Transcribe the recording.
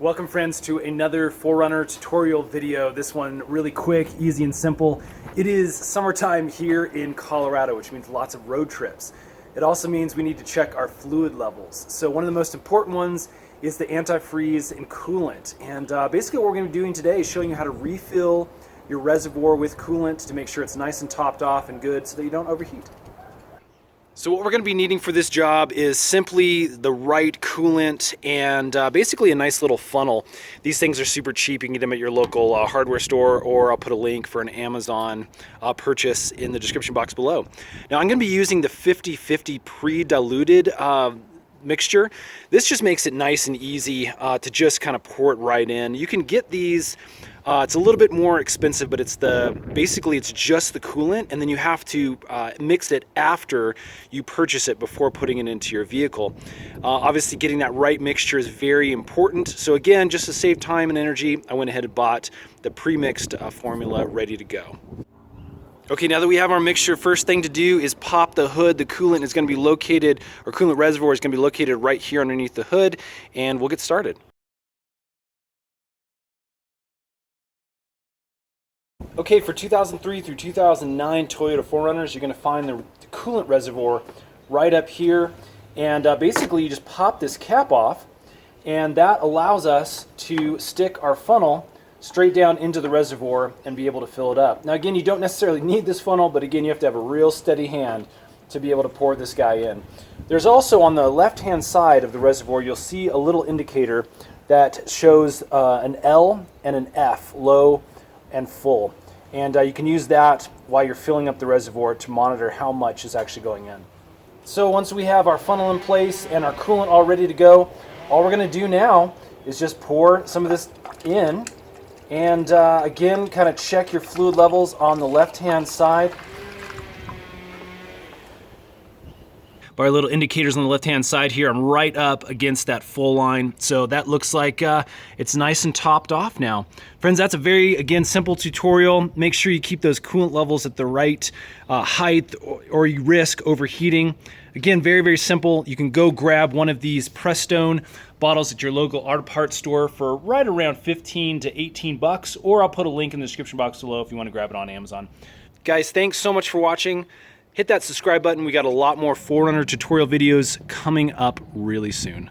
Welcome friends to another 4Runner tutorial video. This one really quick, easy and simple. It is summertime here in Colorado, which means lots of road trips. It also means we need to check our fluid levels. So one of the most important ones is the antifreeze and coolant. And basically what we're going to be doing today is showing you how to refill your reservoir with coolant to make sure it's nice and topped off and good so that you don't overheat. So what we're going to be needing for this job is simply the right coolant and basically a nice little funnel. These things are super cheap. You can get them at your local hardware store, or I'll put a link for an Amazon purchase in the description box below. Now I'm going to be using the 50-50 pre-diluted mixture. This just makes it nice and easy to just kind of pour it right in. You can get these, it's a little bit more expensive, but basically it's just the coolant, and then you have to mix it after you purchase it before putting it into your vehicle. Obviously getting that right mixture is very important. So again, just to save time and energy, I went ahead and bought the pre-mixed formula ready to go. Okay, now that we have our mixture, first thing to do is pop the hood. The coolant is going to be located, or coolant reservoir is going to be located right here underneath the hood, and we'll get started. Okay, for 2003 through 2009 Toyota 4Runners, you're going to find the coolant reservoir right up here, and basically you just pop this cap off, and that allows us to stick our funnel straight down into the reservoir and be able to fill it up. Now again, you don't necessarily need this funnel, but again, you have to have a real steady hand to be able to pour this guy in. There's also on the left-hand side of the reservoir, you'll see a little indicator that shows an L and an F, low and full. And you can use that while you're filling up the reservoir to monitor how much is actually going in. So once we have our funnel in place and our coolant all ready to go, all we're gonna do now is just pour some of this in. And again, kind of check your fluid levels on the left-hand side. By our little indicators on the left-hand side here, I'm right up against that full line. So that looks like it's nice and topped off now. Friends, that's a very, again, simple tutorial. Make sure you keep those coolant levels at the right height, or you risk overheating. Again, very, very simple. You can go grab one of these Prestone bottles at your local auto parts store for right around 15 to 18 bucks, or I'll put a link in the description box below if you want to grab it on Amazon. Guys, thanks so much for watching. Hit that subscribe button. We got a lot more 4Runner tutorial videos coming up really soon.